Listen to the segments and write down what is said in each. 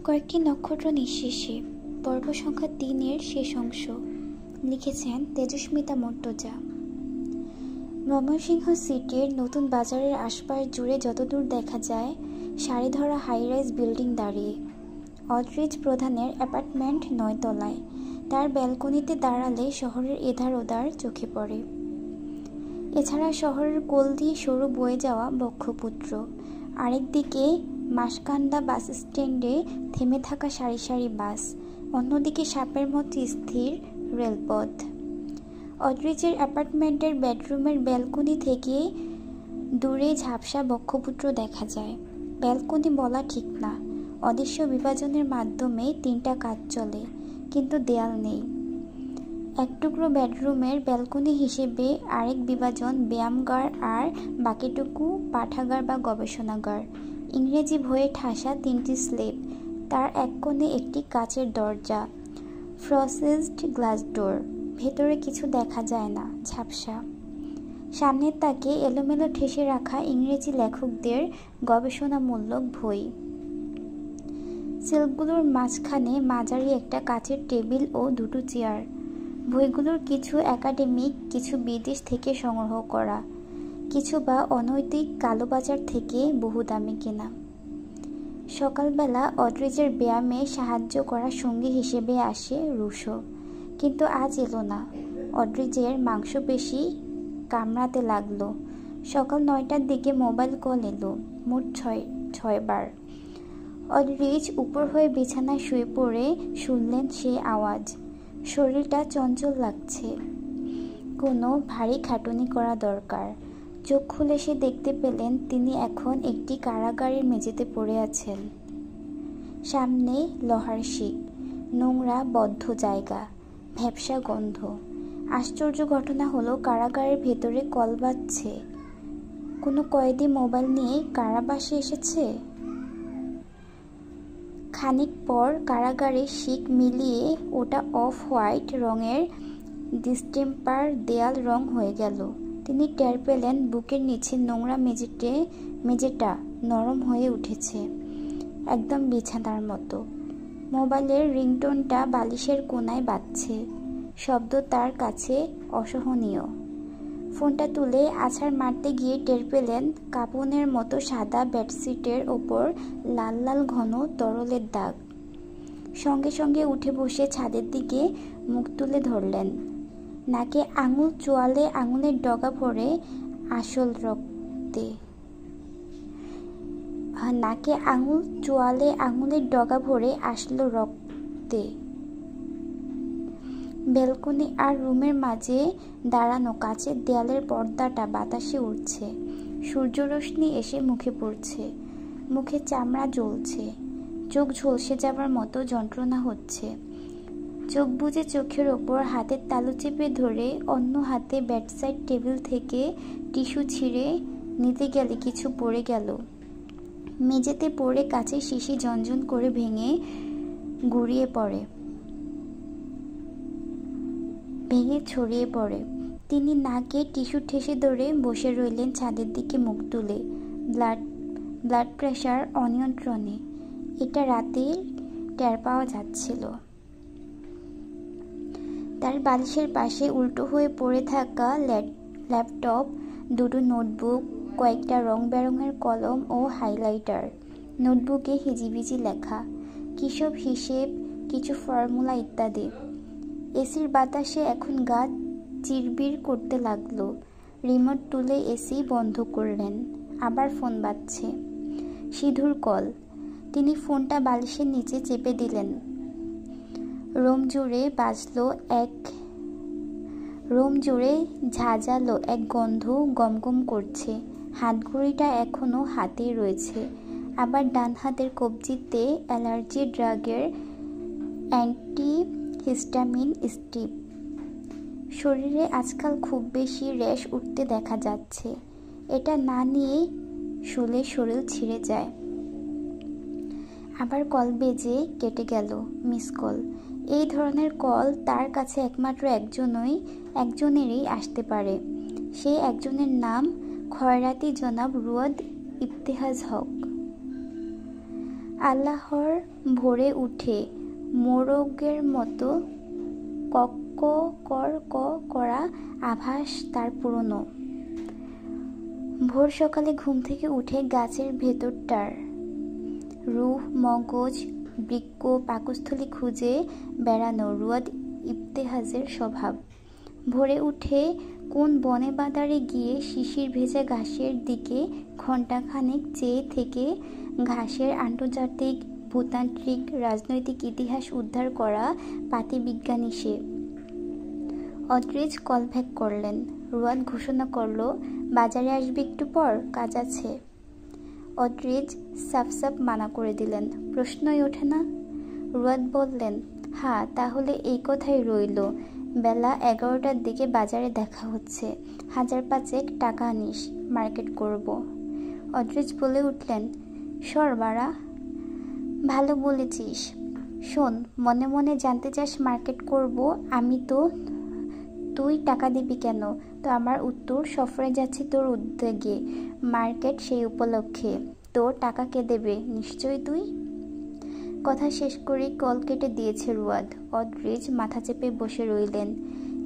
কয়েকটি নক্ষত্র নিঃশেষে পর্ব সংখ্যা ৩-এর শেষ অংশ। লিখেছেন তেজস্মিতা মর্তজা। ময়মনসিংহ সিটির নতুন বাজারের আশপাশ জুড়ে যতদূর দেখা যায় সারি ধরা হাইরাইজ বিল্ডিং দাঁড়িয়ে। অডরিচ প্রধানের অ্যাপার্টমেন্ট ৯ তলায়। তার ব্যালকনিতে দাঁড়ালে শহরের এধার ওধার চোখে পড়ে। এছাড়া শহরের কোল দিয়ে সরু বয়ে যাওয়া বক্ষপুত্র, আরেকদিকে মাসকান্দা বাস স্ট্যান্ডে থেমে থাকা সারি সারি বাস, অন্যদিকে সাপের মতো স্থির রেলপথ। অডরিচের অ্যাপার্টমেন্টের বেডরুমের ব্যালকনি থেকে দূরে ঝাপসা বক্ষপুত্র দেখা যায়। ব্যালকনি বলা ঠিক না, অদৃশ্য বিভাজনের মাধ্যমে ৩টা কাজ চলে, কিন্তু দেয়াল নেই। এক টুকরো বেডরুমের ব্যালকনি হিসেবে আরেক বিভাজন ব্যায়ামগার, আর বাকিটুকু পাঠাগার বা গবেষণাগার। ইংরেজি বইয়ে ঠাসা ৩টি স্ল্যাব, তার এক কোণে একটি কাচের দরজা, ফ্রসেসড গ্লাস ডোর। ভেতরে কিছু দেখা যায় না, ঝাপসা। সামনের তাকে এলোমেলো ঠেসে রাখা ইংরেজি লেখকদের গবেষণামূলক বই। সেলফগুলোর মাঝখানে মাঝারি একটা কাচের টেবিল ও 2টো চেয়ার। বইগুলোর কিছু একাডেমিক, কিছু বিদেশ থেকে সংগ্রহ করা, কিছু বা অনৈতিক কালোবাজার থেকে বহু দামে কেনা। সকালবেলা অডরিচের ব্যায়ামে সাহায্য করা সঙ্গী হিসেবে আসে রুশো, কিন্তু আজ এলো না। অডরিচের মাংসপেশি কামড়াতে লাগলো। সকাল 9টার দিকে মোবাইল কল এলো, মোট 6 বার। অডরিচ উপর হয়ে বিছানায় শুয়ে পড়ে শুনলেন সেই আওয়াজ। শরীরটা চঞ্চল লাগছে, কোনো ভারী খাটুনি করা দরকার। চোখ খুলে সে দেখতে পেলেন তিনি এখন একটি কারাগারের মেঝেতে পড়ে আছেন। সামনে লোহার শিক, নোংরা বদ্ধ জায়গা, ভ্যাপসা গন্ধ। আশ্চর্য ঘটনা হলো কারাগারের ভেতরে কল বাজছে। কোনো কয়েদি মোবাইল নিয়ে কারাবাসে এসেছে। খানিক পর কারাগারের শিক মিলিয়ে ওটা অফ হোয়াইট রঙের ডিস্টেম্পার দেয়াল রং হয়ে গেল। তিনি টের পেলেন বুকের নিচে নোংরা মেঝেটা নরম হয়ে উঠেছে, একদম বিছানার মতো। মোবাইলের রিংটোনটা বালিশের কোণায় বাজছে, শব্দ তার কাছে অসহনীয়। ফোনটা তুলে আছাড় মারতে গিয়ে টের পেলেন কাপনের মতো সাদা বেডশিটের ওপর লাল লাল ঘন তরলের দাগ। সঙ্গে সঙ্গে উঠে বসে ছাদের দিকে মুখ তুলে ধরলেন। নাকে আঙুল চোয়ালে আঙুলের ডগা ভরে আসল রক্তে। নাকে আঙুল চোয়ালে আঙুলের ডগা ভরে আসলো রক্তে। ব্যালকনি আর রুমের মাঝে দাঁড়ানো কাচের দেয়ালের পর্দাটা বাতাসে উড়ছে। সূর্যরশ্মি এসে মুখে পড়ছে, মুখে চামড়া জ্বলছে, চোখ ঝলসে যাবার মতো যন্ত্রণা হচ্ছে। চোখ বুজে চোখের ওপর হাতের তালু চেপে ধরে অন্য হাতে বেডসাইড টেবিল থেকে টিস্যু ছিঁড়ে নিতে গেলে কিছু পড়ে গেল। মেঝেতে পড়ে কাচের শিশি ঝনঝন করে ভেঙে ছড়িয়ে পড়ে। তিনি নাকে টিস্যু ঠেসে ধরে বসে রইলেন ছাদের দিকে মুখ তুলে। ব্লাড প্রেশার অনিয়ন্ত্রণে। এটা রাতে টের পাওয়া যাচ্ছিল। তার বালিশের পাশে উল্টো হয়ে পড়ে থাকা ল্যাপটপ, 2টো নোটবুক, কয়েকটা রং বেরঙের কলম ও হাইলাইটার। নোটবুকে হিজিবিজি লেখা, কিসব হিসেব, কিছু ফর্মুলা ইত্যাদি। এসির বাতাসে এখন গা চিরবির করতে লাগলো। রিমোট তুলে এসি বন্ধ করলেন। আবার ফোন বাজছে, সিধুর কল। তিনি ফোনটা বালিশের নিচে চেপে দিলেন। রোম জুড়ে ঝাঁঝালো এক গন্ধ গমগম করছে। হাতঘড়িটা এখনো হাতেই রয়েছে। আবার ডান হাতের কবজিতে অ্যালার্জি ড্রাগের অ্যান্টিহিস্টামিন স্ট্রিপ। শরীরে আজকাল খুব বেশি র্যাশ উঠতে দেখা যাচ্ছে। এটা না নিয়ে শুলে শরীর ছিঁড়ে যায়। আবার কল বেজে কেটে গেল। Miss call. এই ধরনের কল তার কাছে একমাত্র একজনেরই আসতে পারে। সেই একজনের নাম খয়রাতি জনাব রুয়াদ ইফতেখার হক। আল্লাহর ভোরে উঠে মোরগের মতো কক করা আভাস তার পুরনো। ভোর সকালে ঘুম থেকে উঠে গাছের ভেতরটার রুহ, মগজ, বৃক্ক, পাকস্থলী খুঁজে বেড়ানো রুয়াদ ইবতেহাজের স্বভাব। ভোরে উঠে কোন বনে বাদারে গিয়ে শিশির ভেজা ঘাসের দিকে ঘণ্টাখানেক চেয়ে থেকে ঘাসের আন্তর্জাতিক, ভূতান্ত্রিক, রাজনৈতিক ইতিহাস উদ্ধার করা পাতিবিজ্ঞানী সে। অদ্রিজ কল ব্যাক করলেন। রুয়াদ ঘোষণা করল, বাজারে আসবে একটু পর, কাজ আছে। অদ্রিজ সাফ মানা করে দিলেন। প্রশ্নই ওঠে না। রুয়াদ বললেন, হ্যাঁ তাহলে এই কথাই রইল, বেলা 11টার দিকে বাজারে দেখা হচ্ছে। 1000-5 টাকা আনিস, মার্কেট করব। অদ্রিজ বলে উঠলেন, সর বাড়া। ভালো বলেছিস। শোন, মনে মনে জানতে চাস মার্কেট করব আমি তো, তুই টাকা দিবি কেন? তো আমার উত্তর, সফরে যাচ্ছি তোর উদ্যোগে, মার্কেট সেই উপলক্ষে। তোর টাকা কে দেবে? নিশ্চয়ই তুই। কথা শেষ করেই কল কেটে দিয়েছে রুয়াদ। অদ্রিজ মাথা চেপে বসে রইলেন।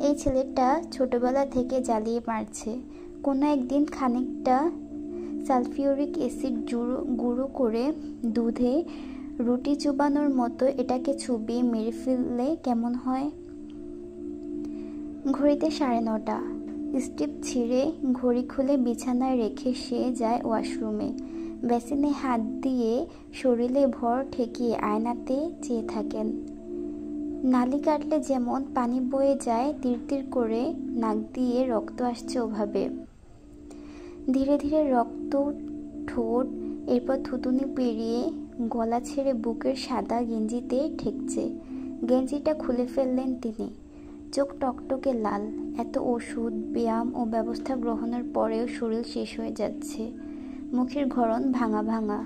এই ছেলেটা ছোটবেলা থেকে জ্বালিয়ে মারছে। কোনো একদিন খানিকটা সালফিউরিক অ্যাসিড গুঁড়ো করে দুধে রুটি চুবানোর মতো এটাকে চুবিয়ে মেরে ফেললে কেমন হয়? ঘড়িতে 9:30। স্টিপ ছিঁড়ে ঘড়ি খুলে বিছানায় রেখে সে যায় ওয়াশরুমে। বেসিনে হাত দিয়ে শরীরে ভর ঠেকিয়ে আয়নাতে চেয়ে থাকেন। নালি কাটলে যেমন পানি বয়ে যায় তিরতির করে, নাক দিয়ে রক্ত আসছে ওভাবে। ধীরে ধীরে রক্ত ঠোঁট, এরপর থুতুনি পেরিয়ে গলা ছেড়ে বুকের সাদা গেঞ্জিতে ঠেকছে। গেঞ্জিটা খুলে ফেললেন তিনি। চোখ টকটকে লাল। এত ওষুধ, ব্যায়াম ও ব্যবস্থা গ্রহণের পরেও শরীর শেষ হয়ে যাচ্ছে। মুখের গড়ন ভাঙা ভাঙা,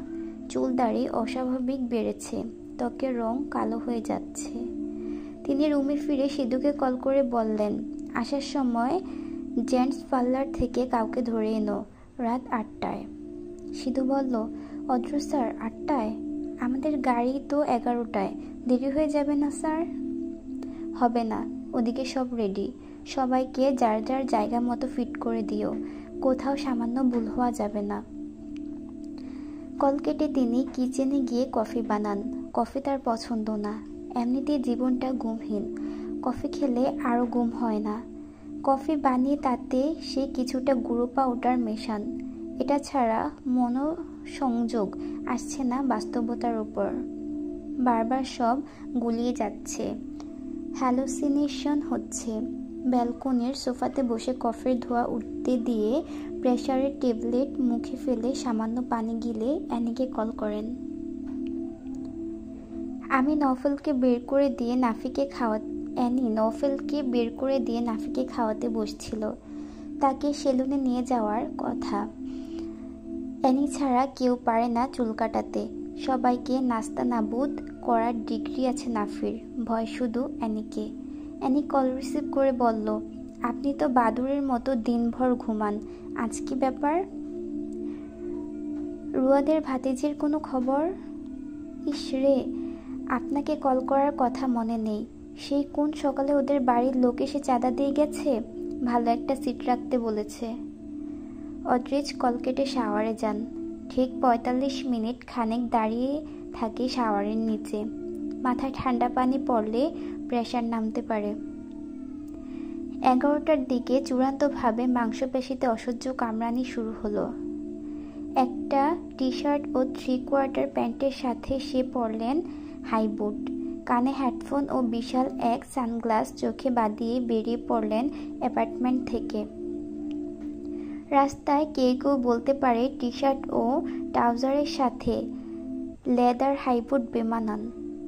চুল দাড়ি অস্বাভাবিক বেড়েছে, ত্বকের রং কালো হয়ে যাচ্ছে। তিনি রুমে ফিরে সিধুকে কল করে বললেন, আসার সময় জেন্টস পার্লার থেকে কাউকে ধরে এনো, রাত 8টায়। সিধু বলল, অদ্র স্যার 8টায়? আমাদের গাড়ি তো 11টায়, দেরি হয়ে যাবে না স্যার? হবে না, ওদিকে সব রেডি। সবাইকে যার যার জায়গা মতো ফিট করে দিও, কোথাও সামান্য ভুল হওয়া যাবে না। কল কেটে তিনি কিচেনে গিয়ে কফি বানান। কফি তার পছন্দ না, এমনিতেই জীবনটা ঘুমহীন। কফি খেলে আরও ঘুম হয় না। কফি বানিয়ে তাতে সে কিছুটা গুঁড়ো পাউডার মেশান। এটা ছাড়া মনোসংযোগ আসছে না বাস্তবতার উপর। বারবার সব গুলিয়ে যাচ্ছে, হ্যালুসিনেশন হচ্ছে। ব্যালকনির সোফাতে বসে কফির ধোঁয়া উঠতে দিয়ে প্রেসারের ট্যাবলেট মুখে ফেলে সামান্য পানি গিলে অ্যানিকে কল করেন। অ্যানি নওফেলকে বের করে দিয়ে নাফিকে খাওয়াতে বসছিল। তাকে সেলুনে নিয়ে যাওয়ার কথা। অ্যানি ছাড়া কেউ পারে না চুল কাটাতে। সবাইকে নাস্তানাবুদ করার ডিগ্রি আছে নাফির, ভয় শুধু অ্যানিকে। অ্যানি কল রিসিভ করে বলল, আপনি তো বাদুড়ের মতো দিনভর ঘুমান, আজ কি ব্যাপার? রুয়াদের ভাতিজির কোনো খবর? ইস রে, আপনাকে কল করার কথা মনে নেই। সেই কোন সকালে ওদের বাড়ির লোক এসে চাঁদা দিয়ে গেছে, ভালো একটা সিট রাখতে বলেছে। অদ্রিজ কল কেটে শাওয়ারে যান। ঠিক 45 মিনিট খানেক দাঁড়িয়ে থাকে শাওয়ারের নিচে। মাথায় ঠান্ডা পানি পড়লে প্রেশার নামতে পারে। 11টার দিকে চূড়ান্তভাবে মাংসপেশিতে অসহ্য কামড়ানি শুরু হলো। একটা টি-শার্ট ও 3/4 প্যান্টের সাথে সে পরলেন হাই বুট, কানে হেডফোন ও বিশাল এক সানগ্লাস চোখে বাঁধিয়ে বেরিয়ে পড়লেন অ্যাপার্টমেন্ট থেকে। রাস্তায় কেউ বলতে পারে টি-শার্ট ও ট্রাউজারের সাথে লেদার হাইবুট বেমানান,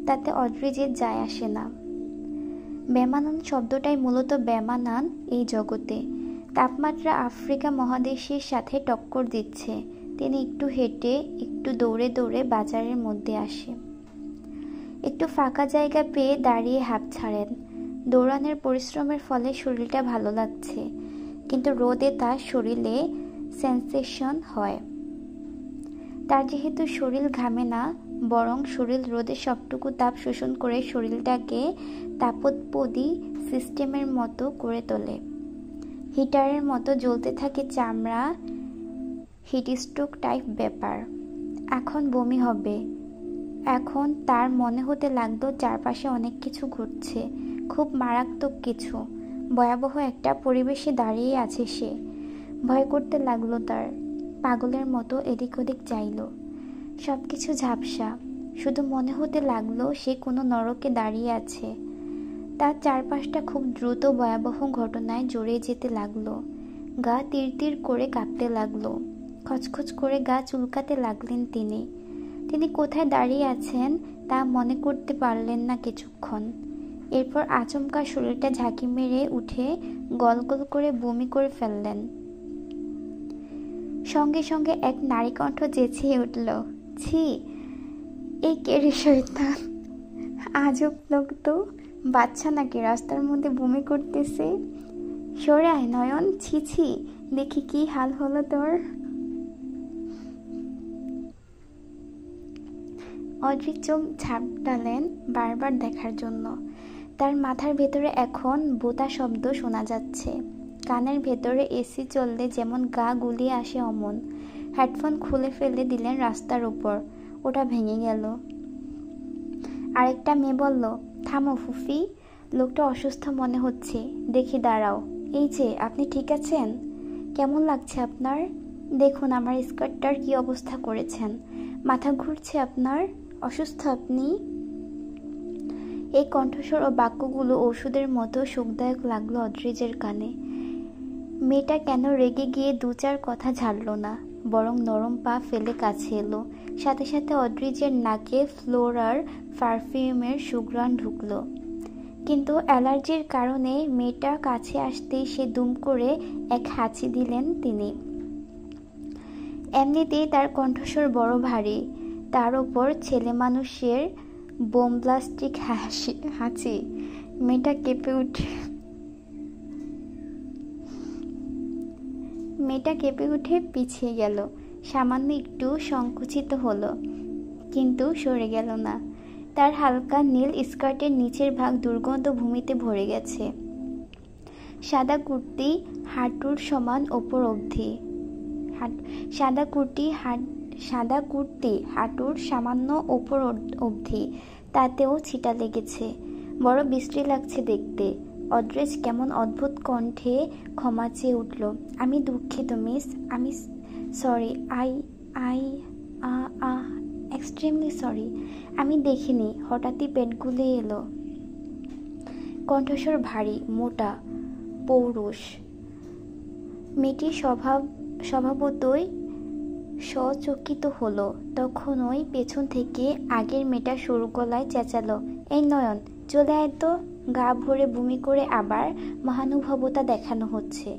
তাতে অদ্রিজের যায় আসে না। বেমানান শব্দটাই মূলত বেমানান এই জগতে। তাপমাত্রা আফ্রিকা মহাদেশের সাথে টক্কর দিচ্ছে। তিনি একটু হেঁটে, একটু দৌড়ে দৌড়ে বাজারের মধ্যে আসে। একটু ফাঁকা জায়গা পেয়ে দাঁড়িয়ে হাঁপ ছাড়েন। দৌড়ানোর পরিশ্রমের ফলে শরীরটা ভালো লাগছে, কিন্তু রোদে তার শরীরে সেন্সেশন হয়। তার যেহেতু শরীর ঘামে না, বরং শরীর রোদের সবটুকু তাপ শোষণ করে শরীরটাকে তাপোৎপদী সিস্টেমের মতো করে তোলে। হিটারের মতো জ্বলতে থাকে চামড়া, হিটস্ট্রোক টাইপ ব্যাপার। এখন বমি হবে। এখন তার মনে হতে লাগলো চারপাশে অনেক কিছু ঘটছে, খুব মারাত্মক কিছু। ভয়াবহ একটা পরিবেশে দাঁড়িয়ে আছে সে। ভয় করতে লাগলো তার। পাগলের মতো এদিক ওদিক চাইল। সব কিছু ঝাপসা। শুধু মনে হতে লাগলো সে কোনো নরকে দাঁড়িয়ে আছে। তার চারপাশটা খুব দ্রুত ভয়াবহ ঘটনায় জড়িয়ে যেতে লাগলো। গা তীর তীর করে কাঁপতে লাগলো। খচখচ করে গা চুলকাতে লাগলেন তিনি। তিনি কোথায় দাঁড়িয়ে আছেন তা মনে করতে পারলেন না কিছুক্ষণ। এরপর আচমকা শরীরটা ঝাঁকি মেরে উঠে গলগল করে বমি করে ফেললেন। সঙ্গে সঙ্গে এক নারীকণ্ঠ চেঁচিয়ে উঠল, ছি, এই কেড়ে শয়তান! আজব লোক তো, বাচ্চা নাকি রাস্তার মধ্যে বমি করতেছে। সরে আয় নয়ন, ছি ছি, দেখি কি হাল হলো তোর। অদ্রির চোখ ঝাপটালেন বারবার দেখার জন্য। তার মাথার ভেতরে এখন বোতা শব্দ শোনা যাচ্ছে। কানের ভেতরে এসি চললে যেমন গা গুলিয়ে আসে অমন। হেডফোন খুলে ফেলে দিলেন রাস্তার উপর। ওটা ভেঙে গেল। আরেকটা মেয়ে বলল, থামো ফুফি, লোকটা অসুস্থ মনে হচ্ছে, দেখি দাঁড়াও। এই যে, আপনি ঠিক আছেন? কেমন লাগছে আপনার? দেখুন আমার স্কার্টটার কি অবস্থা করেছেন। মাথা ঘুরছে আপনার? অসুস্থ আপনি? এই কণ্ঠস্বর ও বাক্যগুলো ওষুধের মতো সুখদায়ক লাগলো অদ্রিজের কানে। মেয়েটা কেন রেগে গিয়ে দু চার কথা ঝাড়ল না, বরং নরম পা ফেলে কাছে এলো। সাথে সাথে অদ্রিজের নাকে ফ্লোরার পারফিউমের সুঘ্রাণ ঢুকল। কিন্তু অ্যালার্জির কারণে মেয়েটা কাছে আসতেই সে দুম করে এক হাঁচি দিলেন তিনি। এমনিতেই তার কণ্ঠস্বর বড় ভারী, তার ওপর ছেলে মানুষের বোমব্লাস্টিক হাঁচি। মেয়েটা কেঁপে উঠে পিছিয়ে গেল। সামান্য একটু সংকুচিত হলো, কিন্তু সরে গেল না। তার হালকা নীল স্কার্টের নিচের ভাগ দুর্গন্ধ ভূমিতে ভরে গেছে। সাদা কুর্তি হাঁটুর সমান ওপর অবধি। সাদা কুর্তি হাঁটুর সামান্য ওপর অবধি, তাতেও ছিটা লেগেছে। বড় বিশ্রী লাগছে দেখতে। অদ্রিজ কেমন অদ্ভুত কণ্ঠে ক্ষমা চেয়ে উঠল, আমি দুঃখিত মিস, আমি সরি, এক্সট্রিমলি সরি। আমি দেখিনি, হঠাৎই পেট গুলে এলো। কণ্ঠস্বর ভারী, মোটা, পৌরুষ। মেয়েটি স্বভাবতই সচকিত হলো। তখনই পেছন থেকে আগের মেয়েটা সরু গলায় চেঁচালো, এই নয়ন, চলে আয় তো, গা ভরে বমি করে আবার মহানুভবতা দেখানো হচ্ছে।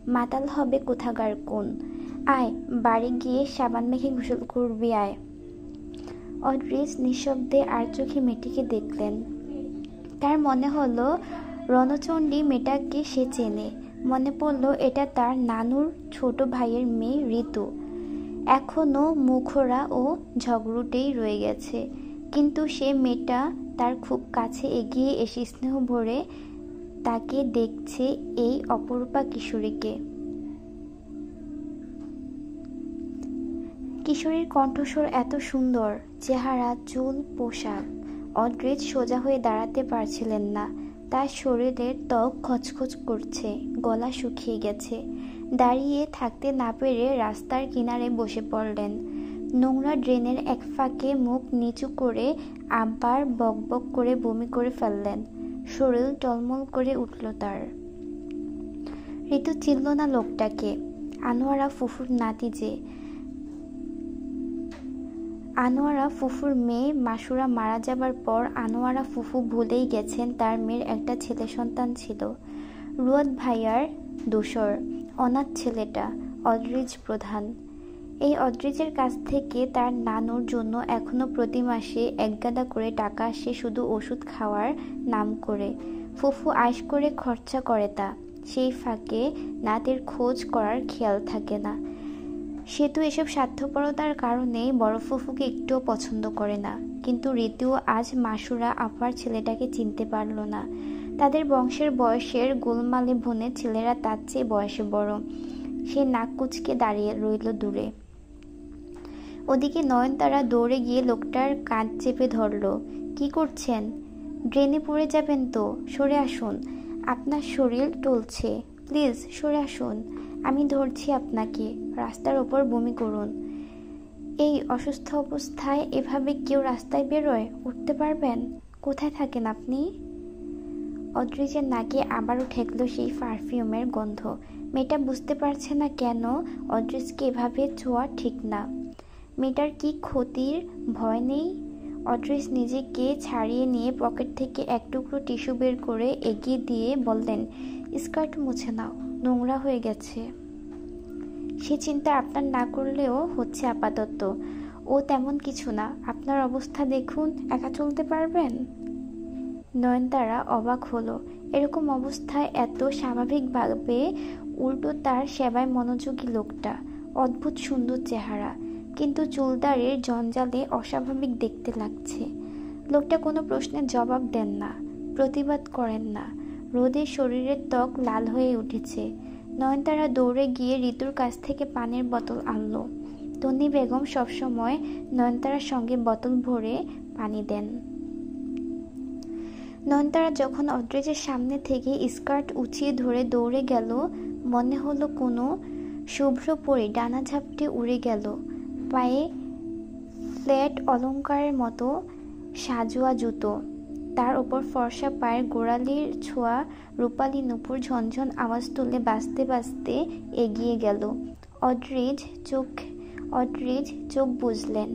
মাতাল হবে কোথাকার কোন। আয়, বাড়ি গিয়ে সাবান মেখে গোসল করবি, আয়। অদ্রিজ নিঃশব্দে আর চোখে মেয়েটিকে দেখলেন। তার মনে হলো রণচণ্ডী মেয়েটাকে সে চেনে। মনে পড়ল এটা তার নানুর ছোট ভাইয়ের মেয়ে ঋতু। এখনো মুখরা ও ঝগড়ুটেই রয়ে গেছে, কিন্তু সে মেয়েটা তার খুব কাছে এগিয়ে এসে স্নেহ ভরে তাকে দেখছে, এই অপরূপা কিশোরীকে। কিশোরীর কণ্ঠস্বর এত সুন্দর, চেহারা, চুল, পোশাক। অদ্রিজ সোজা হয়ে দাঁড়াতে পারছিলেন না। তার শরীরের ত্বক খচখচ করছে, গলা শুকিয়ে গেছে। দাঁড়িয়ে থাকতে না পেরে রাস্তার কিনারে বসে পড়লেন। নোংরা ড্রেনের এক ফাঁকে মুখ নিচু করে আবার বকবক করে বমি করে ফেললেন। শরীর টলমল করে উঠল তার। ঋতু চিনল না লোকটাকে। আনোয়ারা ফুফুর নাতি যে। আনোয়ারা ফুফুর মেয়ে মাসুরা মারা যাবার পর আনোয়ারা ফুফু ভুলেই গেছেন তার মেয়ের একটা ছেলে সন্তান ছিল। রুয়াদ ভাইয়ার দোসর, অনাথ ছেলেটা, অদ্রিজ প্রধান। এই অদ্রিজের কাছ থেকে তার নানুর জন্য এখনো প্রতি মাসে একগাদা করে টাকা আসে, শুধু ওষুধ খাওয়ার নাম করে। ফুফু আইস করে খরচা করে তা। সেই ফাঁকে নাতির খোঁজ করার খেয়াল থাকে না। সে তো এসব স্বার্থপরতার কারণেই বড় ফুফুকে একটুও পছন্দ করে না। কিন্তু ঋতুও আজ মাসুরা আপার ছেলেটাকে চিনতে পারল না। তাদের বংশের বয়সের গোলমালে বোনে ছেলেরা তার চেয়ে বয়সে বড়। সে নাক কুঁচকে দাঁড়িয়ে রইল দূরে। ওদিকে নয়নতারা দৌড়ে গিয়ে লোকটার কাঁধ চেপে ধরল। কি করছেন? ড্রেনে পড়ে যাবেন তো, সরে আসুন। আপনার শরীর টলছে, প্লিজ সরে আসুন। আমি ধরছি আপনাকে, রাস্তার ওপর বমি করুন। এই অসুস্থ অবস্থায় এভাবে কেউ রাস্তায় বেরোয়? উঠতে পারবেন? কোথায় থাকেন আপনি? অদ্রিজের নাকে আবারও ঠেকল সেই পারফিউমের গন্ধ। মেয়েটা বুঝতে পারছে না কেন অদ্রিজকে এভাবে ছোঁয়া ঠিক না। মেয়েটার কি ক্ষতির ভয় নেই? অদ্রিজ নিজেকে ছাড়িয়ে নিয়ে পকেট থেকে এক টুকরো টিস্যু বের করে এগিয়ে দিয়ে বললেন, স্কার্ট মুছে নাও, নোংরা হয়ে গেছে। সে চিন্তা আপনার না করলেও হচ্ছে আপাতত। ও তেমন কিছু না। আপনার অবস্থা দেখুন, একা চলতে পারবেন? নয়নতারা অবাক হলো। এরকম অবস্থায় এত স্বাভাবিকভাবে উল্টো তার সেবায় মনোযোগী লোকটা। অদ্ভুত সুন্দর চেহারা, কিন্তু চুলদারির জঞ্জালে অস্বাভাবিক দেখতে লাগছে। লোকটা কোনো প্রশ্নের জবাব দেন না, প্রতিবাদ করেন না। রোদে শরীরের ত্বক লাল হয়ে উঠেছে। নয়নতারা দৌড়ে গিয়ে ঋতুর কাছ থেকে পানির বোতল আনল। তন্নি বেগম সবসময় নয়নতারার সঙ্গে বোতল ভরে পানি দেন। নয়নতারা যখন অদ্রিজের সামনে থেকে স্কার্ট উঁচিয়ে ধরে দৌড়ে গেল, মনে হলো কোনো শুভ্র পরী ডানা ঝাপটে উড়ে গেল। পায়ে ফ্ল্যাট অলঙ্কারের মতো সাজোয়া জুতো, তার ওপর ফর্সা পায়ের গোড়ালির ছোঁয়া রূপালি নূপুর ঝনঝন আওয়াজ তুলে বাজতে বাজতে এগিয়ে গেল। অদ্রিজ চোখ বুঝলেন।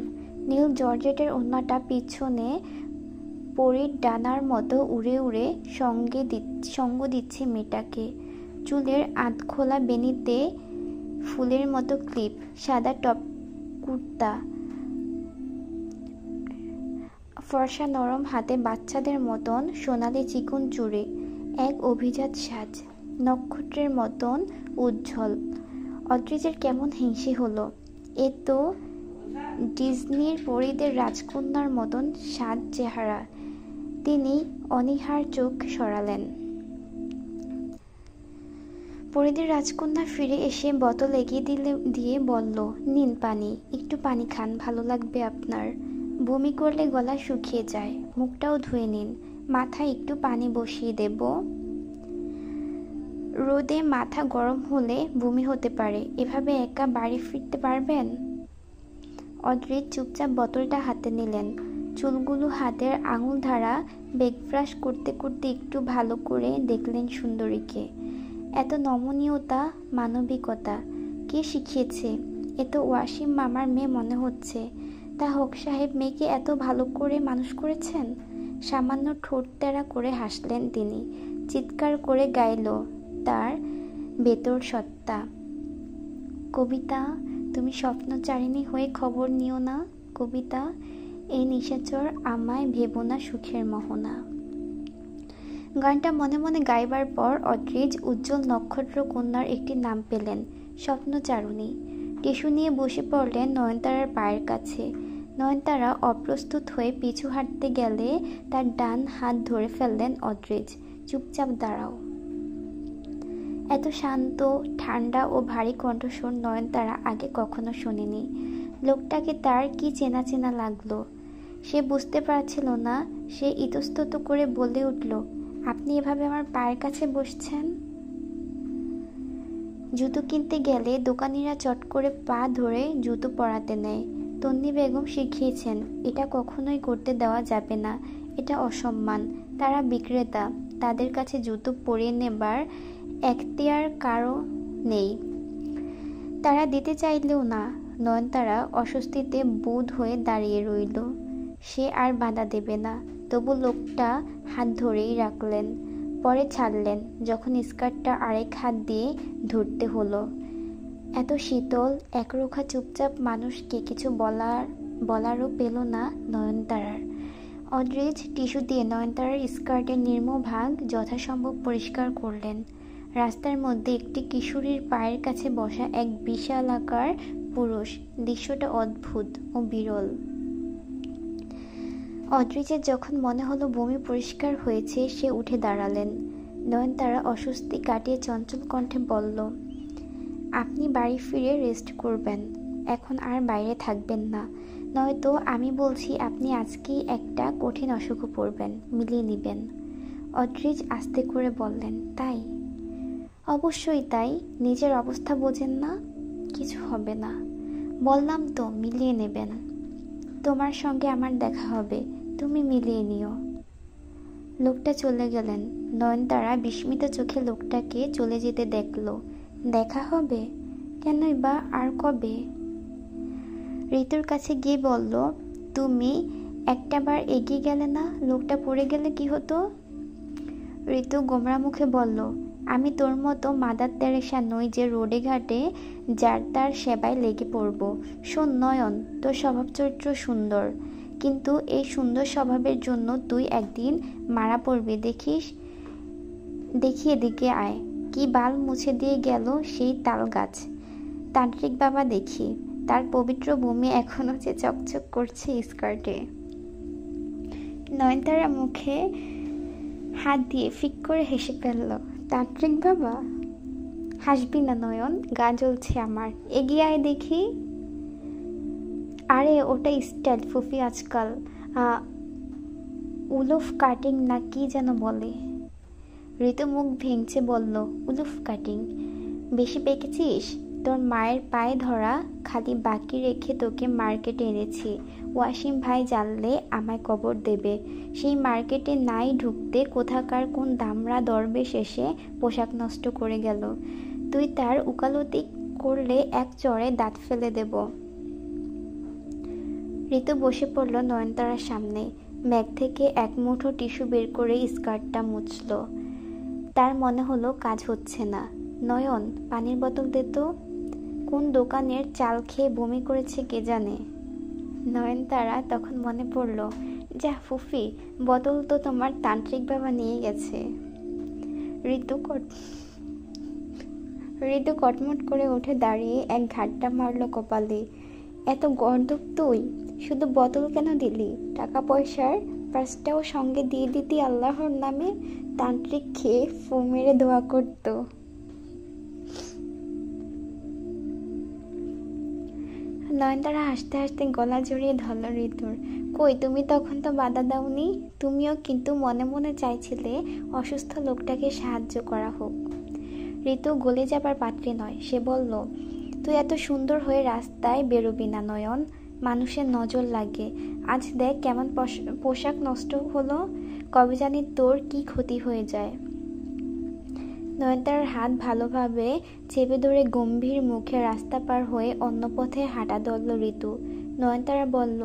নীল জর্জেটের ওড়নাটা পিছনে পরীর ডানার মতো উড়ে উড়ে সঙ্গ দিচ্ছে মেয়েটাকে। চুলের আধখোলা বেনিতে ফুলের মতো ক্লিপ, সাদা টপ কুর্তা, ফর্সা নরম হাতে বাচ্চাদের মতন সোনালি চিকন চুড়ি, এক অভিজাত সাজ, নক্ষত্রের মতন উজ্জ্বল। অদ্রিজের কেমন হিংসে হলো। এ তো ডিজনির পরীদের রাজকন্যার মতন সাজ চেহারা। তিনি অনীহার চোখ সরালেন। পরীদের রাজকন্যা ফিরে এসে বোতল এগিয়ে দিয়ে বলল, নিন পানি, একটু পানি খান, ভালো লাগবে আপনার। বমি করলে গলা শুকিয়ে যায়, মুখটাও ধুয়ে নিন। মাথায় একটু পানি বসিয়ে দেব। রোদে মাথা গরম হলে বমি হতে পারে, এভাবে একা বাড়ি ফিরতে পারবেন? অদ্রিজ চুপচাপ বোতলটা হাতে নিলেন। চুলগুলো হাতের আঙুল ধারা ব্রেকব্রাশ করতে করতে একটু ভালো করে দেখলেন সুন্দরীকে। এত নমনীয়তা, মানবিকতা কে শিখিয়েছে? এ তো ওয়াসিম মামার মেয়ে মনে হচ্ছে। তা হক সাহেব মেয়েকে এত ভালো করে মানুষ করেছেন? সামান্য ঠোঁট তেড়া করে হাসলেন তিনি। চিৎকার করে গাইল তার বেতর সত্তা, কবিতা, তুমি স্বপ্নচারিণী হয়ে খবর নিও না। কবিতা, এই নিশাচর আমায় ভেবো না সুখের মোহনা। গানটা মনে মনে গাইবার পর অদ্রিজ উজ্জ্বল নক্ষত্র কন্যার একটি নাম পেলেন, স্বপ্নচারণী। টিস্যু নিয়ে বসে পড়লেন নয়নতারার পায়ের কাছে। নয়নতারা অপ্রস্তুত হয়ে পিছু হাঁটতে গেলে তার ডান হাত ধরে ফেললেন অদ্রিজ। চুপচাপ দাঁড়াও। এত শান্ত, ঠান্ডা ও ভারী কণ্ঠস্বর নয়নতারা আগে কখনো শোনেনি। লোকটাকে তার কি চেনা চেনা লাগলো। সে বুঝতে পারছিল না। সে ইতস্তত করে বলে উঠল, আপনি এভাবে আমার পায়ের কাছে বসছেন? জুতো কিনতে গেলে দোকানিরা চট করে পা ধরে জুতো পরাতে নেয়। তন্নি বেগম শিখিয়েছেন, এটা কখনোই করতে দেওয়া যাবে না, এটা অসম্মান। তারা বিক্রেতা, তাদের কাছে জুতো পরিয়ে নেবার এখতিয়ার কারও নেই। তারা দিতে চাইলেও না। নয়নতারা অস্বস্তিতে বুঁদ হয়ে দাঁড়িয়ে রইল। সে আর বাধা দেবে না। তবু লোকটা হাত ধরেই রাখলেন, পরে ছাড়লেন যখন স্কার্টটা আরেক হাত দিয়ে ধরতে হলো। এত শীতল একরোখা চুপচাপ মানুষকে কিছু বলারও পেল না নয়নতারার। অদ্রিজ টিস্যু দিয়ে নয়নতারার স্কার্টের নিম্নভাগ যথাসম্ভব পরিষ্কার করলেন। রাস্তার মধ্যে একটি কিশোরীর পায়ের কাছে বসা এক বিশালাকার পুরুষ। দৃশ্যটা অদ্ভুত ও বিরল। অদ্রিজের যখন মনে হলো বমি পরিষ্কার হয়েছে, সে উঠে দাঁড়ালেন। নয়নতারা অস্বস্তি কাটিয়ে চঞ্চল কণ্ঠে বলল, আপনি বাড়ি ফিরে রেস্ট করবেন, এখন আর বাইরে থাকবেন না, নয়তো আমি বলছি আপনি আজকেই একটা কঠিন অসুখে পড়বেন, মিলিয়ে নেবেন। অদ্রিজ আস্তে করে বললেন, তাই? অবশ্যই তাই। নিজের অবস্থা বোঝেন না? কিছু হবে না, বললাম তো, মিলিয়ে নেবেন। তোমার সঙ্গে আমার দেখা হবে, তুমি মিলিয়ে নিও। লোকটা চলে গেলেন। নয়নতারা বিস্মিত চোখে লোকটাকে চলে যেতে দেখল। দেখা হবে? কেনই বা, আর কবে? ঋতুর কাছে গিয়ে বলল, তুমি একটাবার এগিয়ে গেলে না, লোকটা পড়ে গেলে কি হতো? ঋতু গোমরা মুখে বলল, আমি তোর মতো মাদার তেরেসা নই যে রোডে ঘাটে যার তার সেবায় লেগে পড়ব। শোন নয়ন, তোর স্বভাব চরিত্র সুন্দর, কিন্তু এই সুন্দর স্বভাবের জন্য তুই একদিন মারা পড়বি, দেখিস। দেখি এদিকে আয়, কি বাল মুছে দিয়ে গেল সেই তাল গাছ। তান্ত্রিক বাবা দেখি, তার পবিত্র ভূমি এখনো যে চকচক করছে স্কার্টে। নয়নতারা মুখে হাত দিয়ে ফিক করে হেসে ফেলল। তান্ত্রিক বাবা? হাসবি না নয়ন, গা জ্বলছে আমার, এগিয়ে আয় দেখি। আরে ওটা স্টাইল ফুফি, আজকাল উলুফ কাটিং না কি যেন বলে। ঋতু মুখ ভেঙচে বলল, উলুফ কাটিং? বেশি পেকেছিস? তোর মায়ের পায়ে ধরা খালি বাকি রেখে তোকে মার্কেটে এনেছি। ওয়াসিম ভাই জানলে আমায় কবর দেবে। সেই মার্কেটে নাই ঢুকতে কোথাকার কোন দামড়া দরবেশ এসে পোশাক নষ্ট করে গেল। তুই তার উকালতি করলে এক চড়ে দাঁত ফেলে দেব। ঋতু বসে পড়ল নয়নতারার সামনে। ব্যাগ থেকে এক মুঠো টিস্যু বের করে স্কার্টটা মুছল। তার মনে হলো কাজ হচ্ছে না। নয়ন, পানির বোতল দে তো। কোন দোকানের চাল খেয়ে বমি করেছে কে জানে। নয়নতারা তখন মনে পড়ল, যা ফুফি, বোতল তো তোমার তান্ত্রিক বাবা নিয়ে গেছে। ঋতু কটমট করে উঠে দাঁড়িয়ে এক ঘাটটা মারল কপালে। এত গর্দভ তুই, শুধু বোতল কেন দিলি? টাকা পয়সার পার্সটাও সঙ্গে দিয়ে দিতি আল্লাহর নামে, তান্ত্রিক খেয়ে ফু মেরে দোয়া করতো। নয়নতারা হাসতে হাসতে গলা জড়িয়ে ধরল ঋতুর। কই, তুমি তখন তো বাধা দাওনি, তুমিও কিন্তু মনে মনে চাইছিলে অসুস্থ লোকটাকে সাহায্য করা হোক। ঋতু গলে যাবার পাত্রী নয়, সে বলল, তুই এত সুন্দর হয়ে রাস্তায় বেরোবি না নয়ন, মানুষের নজর লাগে। আজ দেখ কেমন পোশাক নষ্ট হলো, কবে জানি তোর কি ক্ষতি হয়ে যায়। নয়নতারার হাত ভালোভাবে চেপে ধরে গম্ভীর মুখে রাস্তা পার হয়ে অন্য পথে হাঁটা ধরল ঋতু। নয়নতারা বলল,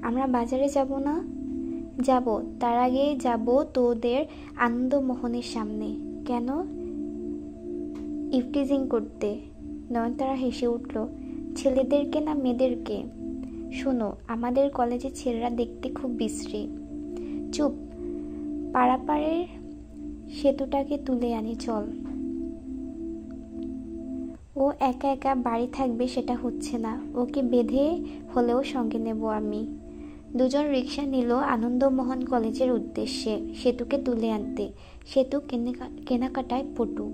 আমরা বাজারে যাব না? যাব, তার আগে যাব তোদের আনন্দমোহনের সামনে। কেন? ইফটিজিং করতে। নয়নতারা হেসে উঠল, ছেলেদেরকে না মেয়েদেরকে? শোনো, আমাদের কলেজের ছেলেরা দেখতে খুব বিশ্রী। চুপ, পাড়াপাড়ের সেতুটাকে তুলে আনি, চল। ও একা একা বাড়ি থাকবে সেটা হচ্ছে না, ওকে বেঁধে হলেও সঙ্গে নেব আমি। দুজন রিক্সা নিল আনন্দমোহন কলেজের উদ্দেশ্যে সেতুকে তুলে আনতে। সেতু কেনাকাটায় পটু।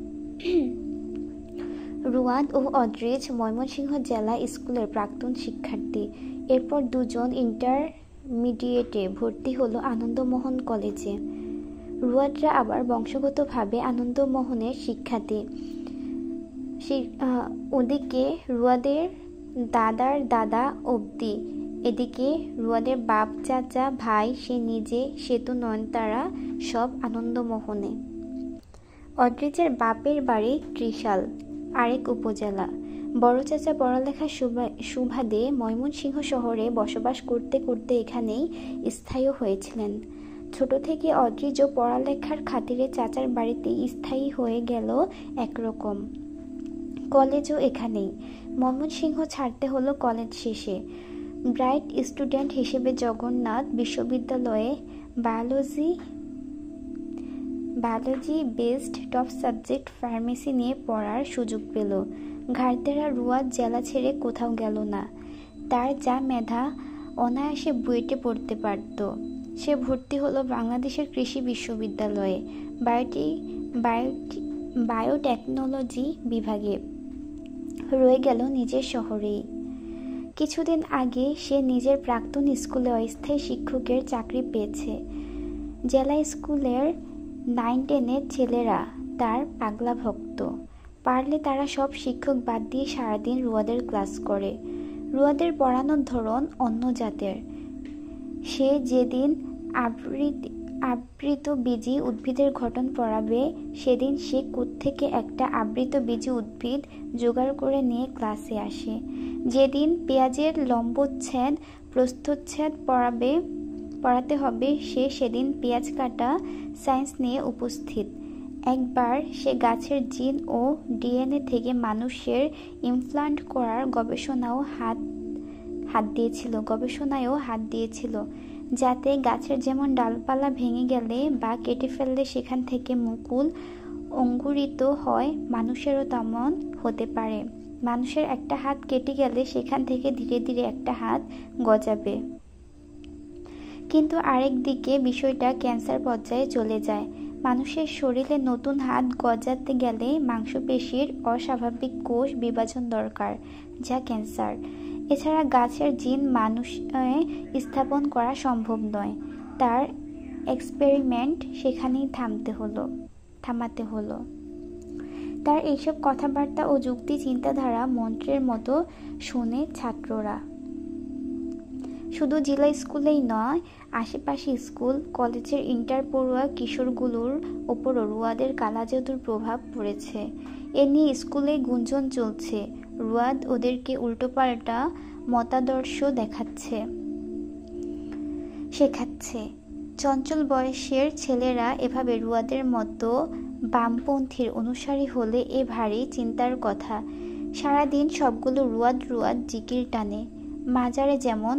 রুয়াদ ও অদ্রিজ ময়মনসিংহ জেলা স্কুলের প্রাক্তন শিক্ষার্থী। এরপর দুজন ইন্টারমিডিয়েটে ভর্তি হলো আনন্দমোহন কলেজে। রুয়াদরা আবার বংশগতভাবে আনন্দমোহনের শিক্ষার্থী। ওদিকে রুয়াদের দাদার দাদা অবধি, এদিকে রুয়াদের বাপ, চাচা, ভাই, সে নিজে, সেতু, নয়নতারা সব আনন্দমোহনে। অদ্রিজের বাপের বাড়ি ত্রিশাল, আরেক উপজেলা। বড় চাচা পড়ালেখার সুবাদে ময়মনসিংহ শহরে বসবাস করতে করতে এখানেই স্থায়ী হয়েছিলেন। ছোট থেকে অদ্রিজও পড়ালেখার খাতিরে চাচার বাড়িতেই স্থায়ী হয়ে গেল একরকম। কলেজও এখানেই। ময়মনসিংহ ছাড়তে হলো কলেজ শেষে। ব্রাইট স্টুডেন্ট হিসেবে জগন্নাথ বিশ্ববিদ্যালয়ে biology based top subject pharmacy নিয়ে পড়ার সুযোগ পেল। ঘাড়তেরা রুয়াদ জেলা ছেড়ে কোথাও গেল না। তার যা মেধা, অনায়াসে বুয়েটে পড়তে পারত। সে ভর্তি হলো বাংলাদেশের কৃষি বিশ্ববিদ্যালয়ে বায়োটেকনোলজি বিভাগে। রয়ে গেল নিজের শহরেই। কিছুদিন আগে সে নিজের প্রাক্তন স্কুলে অস্থায়ী শিক্ষকের চাকরি পেয়েছে। জেলা স্কুলের 9-10-এর ছেলেরা তার পাগলা ভক্ত। পারলে তারা সব শিক্ষক বাদ দিয়ে সারাদিন রুয়াদের ক্লাস করে। রুয়াদের পড়ানোর ধরন অন্য জাতের। সে যেদিন আবৃতবীজী উদ্ভিদের গঠন পড়াবে, সেদিন সে কোত্থেকে একটা আবৃতবীজী উদ্ভিদ জোগাড় করে নিয়ে ক্লাসে আসে। যেদিন পেঁয়াজের লম্বচ্ছেদ প্রস্থচ্ছেদ পড়াতে হবে, সে সেদিন পেঁয়াজ কাটা সায়েন্স নিয়ে উপস্থিত। একবার সে গাছের জিন ও ডিএনএ থেকে মানুষের ইমপ্লান্ট করার গবেষণায়ও হাত দিয়েছিল, যাতে গাছের যেমন ডালপালা ভেঙে গেলে বা কেটে ফেললে সেখান থেকে মুকুল অঙ্কুরিত হয়, মানুষেরও তেমন হতে পারে। মানুষের একটা হাত কেটে গেলে সেখান থেকে ধীরে ধীরে একটা হাত গজাবে। কিন্তু আরেক দিকে বিষয়টা ক্যান্সার পর্যায়ে চলে যায়। মানুষের শরীরে নতুন হাত গজাতে গেলে মাংসপেশির অস্বাভাবিক কোষ বিভাজন দরকার, যা ক্যান্সার। এছাড়া গাছের জিন মানুষে স্থাপন করা সম্ভব নয়। তার এক্সপেরিমেন্ট সেখানেই থামাতে হলো। তার এইসব কথাবার্তা ও যুক্তি চিন্তাধারা মন্ত্রের মতো শোনে ছাত্ররা। শুধু জেলা স্কুলেই নয়, আশেপাশে স্কুল, কলেজের ইন্টার পড়ুয়া কিশোরগুলোর ওপরও রুয়াদের কালাজাদুর প্রভাব পড়েছে। এ নিয়ে স্কুলে গুঞ্জন চলছে। রুয়াদ ওদেরকে উল্টোপাল্টা মতাদর্শ শেখাচ্ছে। চঞ্চল বয়সের ছেলেরা এভাবে রুয়াদের মতো বামপন্থীর অনুসারী হলে এ ভারী চিন্তার কথা। সারাদিন সবগুলো রুয়াদ জিকির টানে। মাজারে যেমন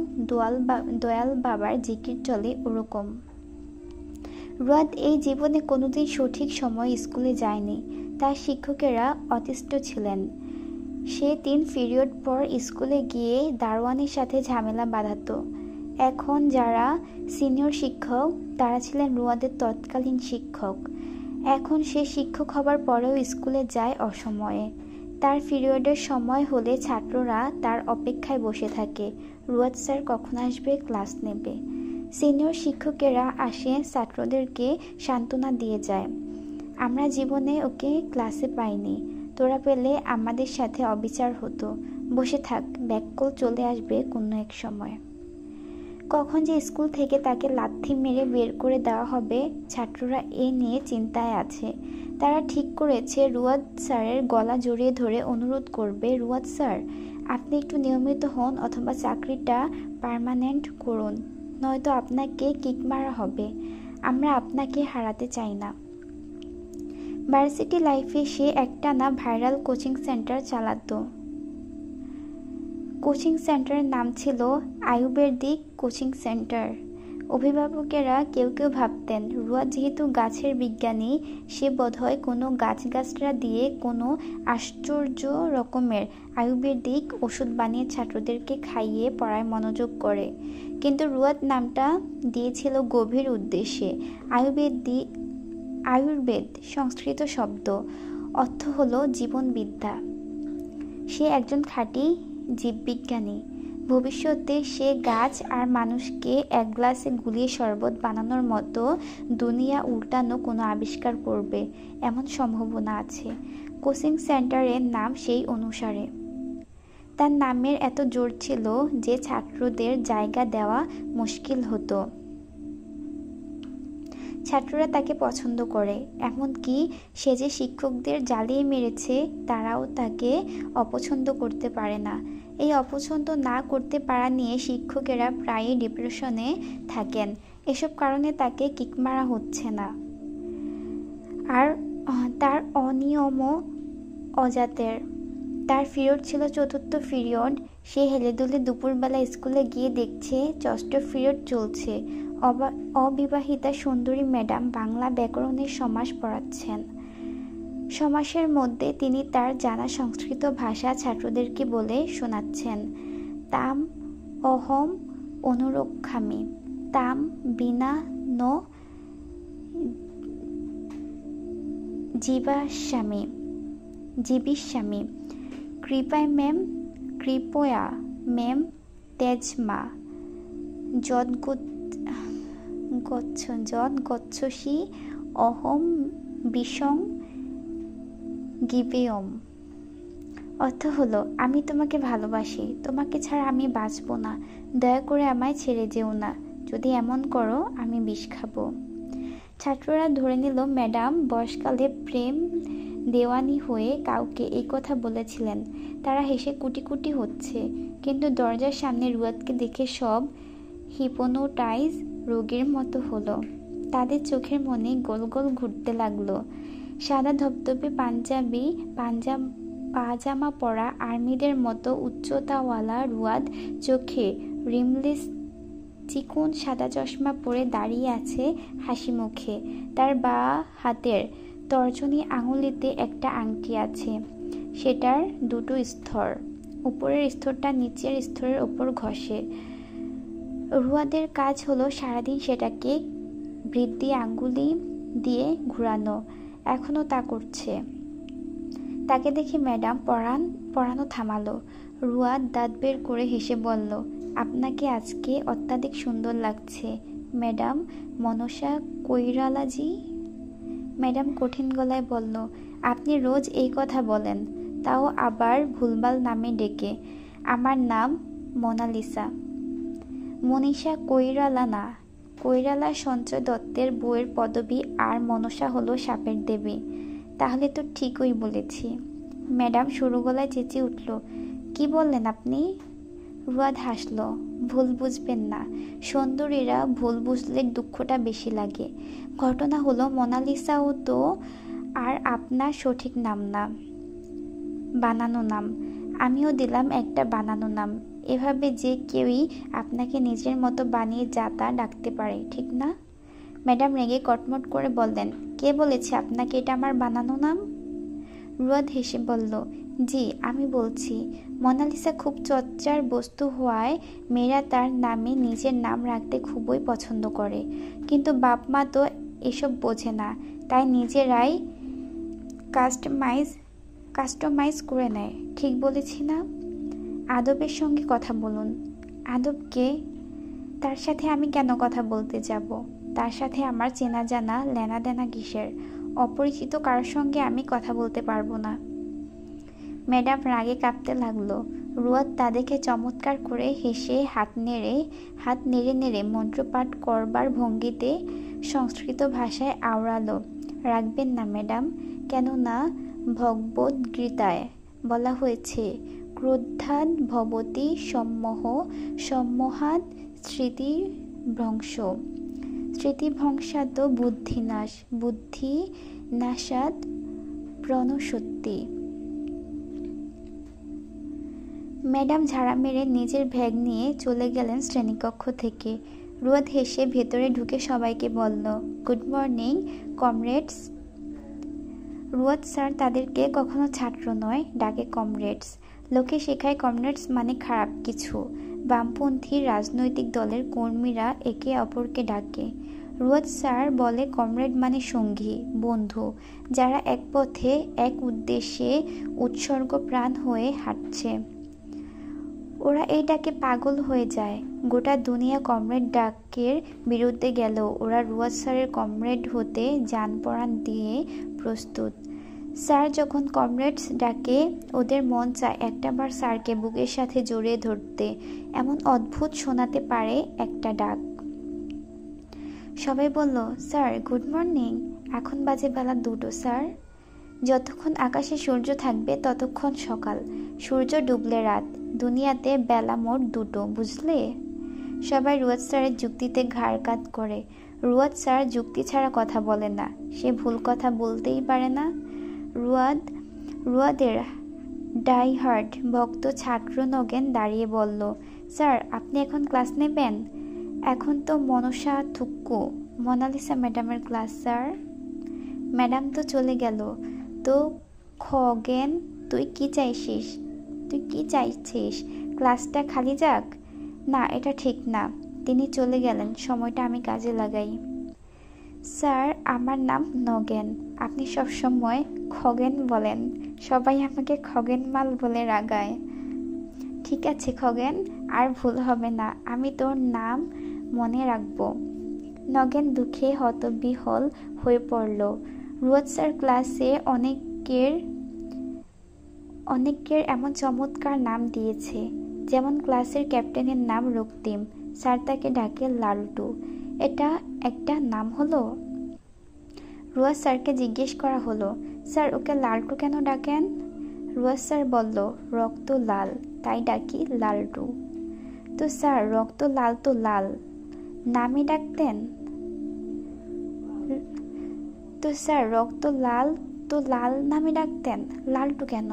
দয়াল বাবার জিকির চলে, ওরকম। রুয়াদ এই জীবনে কোনোদিন সঠিক সময় স্কুলে যায়নি। তার শিক্ষকেরা অতিষ্ঠ ছিলেন। সে 3 পিরিয়ড পর স্কুলে গিয়ে দারোয়ানের সাথে ঝামেলা বাঁধাত। এখন যারা সিনিয়র শিক্ষক, তারা ছিলেন রুয়াদের তৎকালীন শিক্ষক। এখন সে শিক্ষক হবার পরেও স্কুলে যায় অসময়ে। তার পিরিয়ডের সময় হলে ছাত্ররা তার অপেক্ষায় বসে থাকে, রুয়াদ স্যার কখন আসবে, ক্লাস নেবে। সিনিয়র শিক্ষকেরা আসে ছাত্রদেরকে সান্ত্বনা দিয়ে যায়, আমরা জীবনে ওকে ক্লাসে পাইনি, তোরা পেলে আমাদের সাথে অবিচার হতো, বসে থাক, ব্যাককল চলে আসবে কোনো এক সময়। কখন যে স্কুল থেকে তাকে লাথি মেরে বের করে দেওয়া হবে, ছাত্ররা এ নিয়ে চিন্তায় আছে। তারা ঠিক করেছে রুয়াদ স্যারের গলা জড়িয়ে ধরে অনুরোধ করবে, রুয়াদ স্যার, আপনি একটু নিয়মিত হন অথবা চাকরিটা পার্মানেন্ট করুন, নয়তো আপনাকে কিক মারা হবে। আমরা আপনাকে হারাতে চাই না। ভার্সিটি লাইফে সে একটানা ভাইরাল কোচিং সেন্টার চালাতো। কোচিং সেন্টারের নাম ছিল আয়ুর্বেদিক কোচিং সেন্টার। অভিভাবকেরা কেউ ভাবতেন রুয়াদ যেহেতু গাছের বিজ্ঞানী, সে বোধহয় কোনো গাছগাছরা দিয়ে কোনো আশ্চর্য রকমের আয়ুর্বেদিক ওষুধ বানিয়ে ছাত্রদেরকে খাইয়ে পড়ায় মনোযোগ করে। কিন্তু রুয়াদ নামটা দিয়েছিল গভীর উদ্দেশ্যে। আয়ুর্বেদ সংস্কৃত শব্দ, অর্থ হলো জীবনবিদ্যা। সে একজন খাঁটি জীববিজ্ঞানী। ভবিষ্যতে সে গাছ আর মানুষকে এক গ্লাসে গুলিয়ে শরবত বানানোর মতো দুনিয়া উল্টানো কোনো আবিষ্কার করবে, এমন সম্ভাবনা আছে। কোচিং সেন্টারের নাম সেই অনুসারে। তার নামের এত জোর ছিল যে ছাত্রদের জায়গা দেওয়া মুশকিল হতো। ছাত্ররা তাকে পছন্দ করে, এমনকি সে যে শিক্ষকদের জ্বালিয়ে মেরেছে তারাও তাকে অপছন্দ করতে পারে না। এই অপছন্দ না করতে পারা নিয়ে শিক্ষকেরা প্রায়ই ডিপ্রেশনে থাকেন। এসব কারণে তাকে কিক মারা হচ্ছে না। আর তার অনিয়মও অজাতের। তার পিরিয়ড ছিল 4র্থ পিরিয়ড। সে হেলেদুলে দুপুরবেলা স্কুলে গিয়ে দেখছে 6ষ্ঠ পিরিয়ড চলছে। অবিবাহিতা সুন্দরী ম্যাডাম বাংলা ব্যাকরণের সমাস পড়াচ্ছেন। সমাসের মধ্যে তিনি তার জানা সংস্কৃত ভাষা ছাত্রদেরকে বলে শোনাচ্ছেন। তাম অহম অনুরক্ষামি, তাম বিনা ন জীবিষ্যামি, কৃপায় মেম কৃপয়া মেম তেজমা, যদ গচ্ছসি অহম বিসং গিবেয়ম। অর্থ হলো, আমি তোমাকে ভালোবাসি, তোমাকে ছাড়া আমি বাঁচব না, দয়া করে আমায় ছেড়ে যেও না, যদি এমন করো আমি বিষ খাবো। ছাত্ররা ধরে নিল ম্যাডাম বয়সকালে প্রেম দেওয়ানি হয়ে কাউকে এই কথা বলেছিলেন। তারা হেসে কুটি কুটি হচ্ছে, কিন্তু দরজার সামনে রুয়াদকে দেখে সব হিপনোটাইজ রোগীর মতো হলো। তাদের চোখের মনে গোল গোল ঘুরতে লাগলো। সাদা ধবধবে পাজামা পরা আর্মিদের মতো উচ্চতাওয়ালা রুয়াদ চোখে রিমলেস চিকন সাদা চশমা পরে দাঁড়িয়ে আছে হাসি মুখে। তার বাঁ হাতের তর্জনী আঙুলিতে একটা আংটি আছে, সেটার দুটো স্তর, উপরের স্তরটা নিচের স্তরের ওপর ঘষে। রুয়াদের কাজ হলো সারাদিন সেটাকে বৃদ্ধি আঙ্গুলি দিয়ে ঘুরানো, এখনো তা করছে। তাকে দেখে ম্যাডাম পড়ানো থামালো। রুয়াদ দাঁত বের করে হেসে বলল, আপনাকে আজকে অত্যাধিক সুন্দর লাগছে ম্যাডাম মনসা কৈরালাজি। ম্যাডাম কঠিন গলায় বলল, আপনি রোজ এই কথা বলেন, তাও আবার ভুলভাল নামে ডেকে। আমার নাম মোনালিসা। মনীষা কৈরালা না, কৈরালা সঞ্চয় দত্তের বউয়ের পদবী, আর মনসা হলো সাপের দেবী। তাহলে তো ঠিকই বলেছি। ম্যাডাম সরু গলায় চেঁচিয়ে উঠল, কি বললেন আপনি? রুয়াদ হাসল, ভুল বুঝবেন না, সুন্দরীরা ভুল বুঝলে দুঃখটা বেশি লাগে। ঘটনা হলো মোনালিসাও তো আর আপনার সঠিক নাম না, বানানো নাম। আমিও দিলাম একটা বানানো নাম, এভাবে যে কেউই আপনাকে নিজের মতো বানিয়ে যা তা ডাকতে পারে, ঠিক না? ম্যাডাম রেগে কটমট করে বললেন, কে বলেছে আপনাকে এটা আমার বানানো নাম? রুয়াদ হেসে বলল, জি আমি বলছি। মোনালিসা খুব চর্চার বস্তু হওয়ায় মেয়েরা তার নামে নিজের নাম রাখতে খুবই পছন্দ করে, কিন্তু বাপ মা তো এসব বোঝে না, তাই নিজেরাই কাস্টমাইজ করে নেয়। ঠিক বলেছি না? আদবের সঙ্গে কথা বলুন। আদবকে? তার সাথে আমি কেন কথা বলতে যাব? তার সাথে আমার চেনা জানা লেনা দেনা কিসের? অপরিচিত কারোর সঙ্গে আমি কথা বলতে পারবো না। ম্যাডাম রাগে কাঁপতে লাগলো। রুয়াদ তা দেখে চমৎকার করে হেসে হাত নেড়ে নেড়ে মন্ত্রপাঠ করবার ভঙ্গিতে সংস্কৃত ভাষায় আওড়ালো, রাখবেন না ম্যাডাম, কেননা ভগবদ্গীতায় বলা হয়েছে, ক্রোধাৎ ভবতি সম্মোহ, সম্মোহাৎ স্মৃতিভ্রংশাৎ বুদ্ধিনাশ, বুদ্ধিনাশাৎ প্রণশক্তি। ম্যাডাম ঝাড়া মেরে নিজের ব্যাগ নিয়ে চলে গেলেন শ্রেণীকক্ষ থেকে। রুয়াদ হেসে ভেতরে ঢুকে সবাইকে বলল, গুড মর্নিং কমরেডস। রুয়াদ স্যার তাদেরকে কখনো ছাত্র নয়, ডাকে কমরেডস। লোকে শেখায় কমরেডস মানে খারাপ কিছু। বামপন্থী রাজনৈতিক দলের কর্মীরা একে অপরকে ডাকে। রুয়াদ স্যার বলে কমরেড মানে সঙ্গী, বন্ধু, যারা এক পথে এক উদ্দেশ্যে উৎসর্গপ্রাণ হয়ে হাঁটছে। ওরা এই ডাকে পাগল হয়ে যায়। গোটা দুনিয়া কমরেড ডাকের বিরুদ্ধে গেল, ওরা রুয়াদ স্যারের কমরেড হতে জান-প্রাণ দিয়ে প্রস্তুত। স্যার যখন কমরেডস ডাকে, ওদের মন চায় একটাবার স্যারকে বুকের সাথে জড়িয়ে ধরতে, এমন অদ্ভুত শোনাতে পারে একটা ডাক। সবাই বলল, স্যার গুড মর্নিং। এখন বাজে বেলা 2টো স্যার। যতক্ষণ আকাশে সূর্য থাকবে ততক্ষণ সকাল, সূর্য ডুবলে রাত, দুনিয়াতে বেলা মোট 2টো, বুঝলে? সবাই রুয়াদ স্যারের যুক্তিতে ঘাড় কাত করে। রুয়াদ স্যার যুক্তি ছাড়া কথা বলে না, সে ভুল কথা বলতেই পারে না। রুয়াদের ডাইহার্ড ভক্ত ছাত্র নগেন দাঁড়িয়ে বলল, স্যার আপনি এখন ক্লাস নেবেন? এখন তো মনসা থুক্কু মোনালিসা ম্যাডামের ক্লাস স্যার। ম্যাডাম তো চলে গেল, তো খগেন, তুই কি চাইছিস? ক্লাসটা খালি যাক? না, এটা ঠিক না। তিনি চলে গেলেন। সময়টা আমি কাজে লাগাই। স্যার, আমার নাম নগেন। আপনি সবসময় খগেন বলেন। সবাই আমাকে খগেন মাল বলে রাগায়। ঠিক আছে খগেন, আর ভুল হবে না। আমি তোর নাম মনে রাখবো। নগেন দুঃখে হতবিহ্বল হয়ে পড়ল। রুয়াদ স্যার ক্লাসে অনেকের এমন চমৎকার নাম দিয়েছে। যেমন ক্লাসের ক্যাপ্টেনের নাম রক্তিম, স্যার তাকে ডাকে লালটু। এটা একটা নাম হলো? রুয়াদ স্যারকে জিজ্ঞেস করা হলো, স্যার ওকে লালটু কেন ডাকেন? রুয়াদ স্যার বলল, রক্ত লাল, তাই ডাকি লালটু। তো স্যার, রক্ত লাল তো লাল নামে ডাকতেন? তো স্যার, রক্ত লাল তো লাল নামে ডাকতেন, লালটু কেন?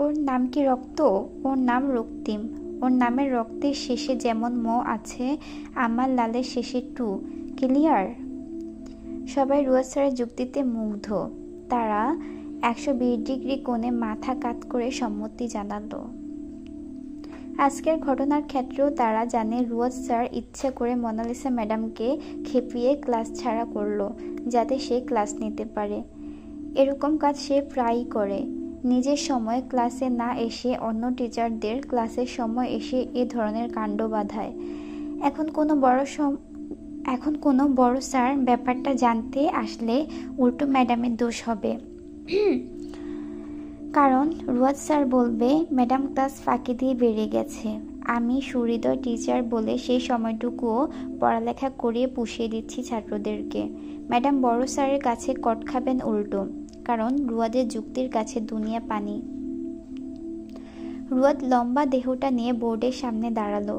ওর নাম কি রক্ত? ওর নাম রক্তিম। ওর নামের রক্তের শেষে যেমন ম আছে, আমার লালের শেষে টু। ক্লিয়ার? সবাই রুয়াদ স্যারের যুক্তিতে মুগ্ধ। তারা 120 ডিগ্রি কোণে মাথা কাত করে সম্মতি জানালো। আজকের ঘটনার ক্ষেত্রেও তারা জানে রুয়াদ স্যার ইচ্ছা করে মোনালিসা ম্যাডামকে খেপিয়ে ক্লাস ছাড়া করলো, যাতে সে ক্লাস নিতে পারে। এরকম কাজ সে প্রায়ই করে। নিজের সময় ক্লাসে না এসে অন্য টিচারদের ক্লাসের সময় এসে এ ধরনের কাণ্ড বাঁধায়। এখন কোনো বড় স্যার ব্যাপারটা জানতে আসলে উল্টো ম্যাডামের দোষ হবে। কারণ রুয়াদ স্যার বলবে, ম্যাডাম ক্লাস ফাঁকি দিয়ে বেরিয়ে গেছে। আমি সুহৃদয় টিচার বলে সেই সময়টুকুও পড়ালেখা করিয়ে পুষিয়ে দিচ্ছি ছাত্রদেরকে। ম্যাডাম বড় স্যারের কাছে কট খাবেন উল্টো, কারণ রুয়াদের যুক্তির কাছে দুনিয়া পানি। রুয়াদ লম্বা দেহটা নিয়ে বোর্ডের সামনে দাঁড়ালো।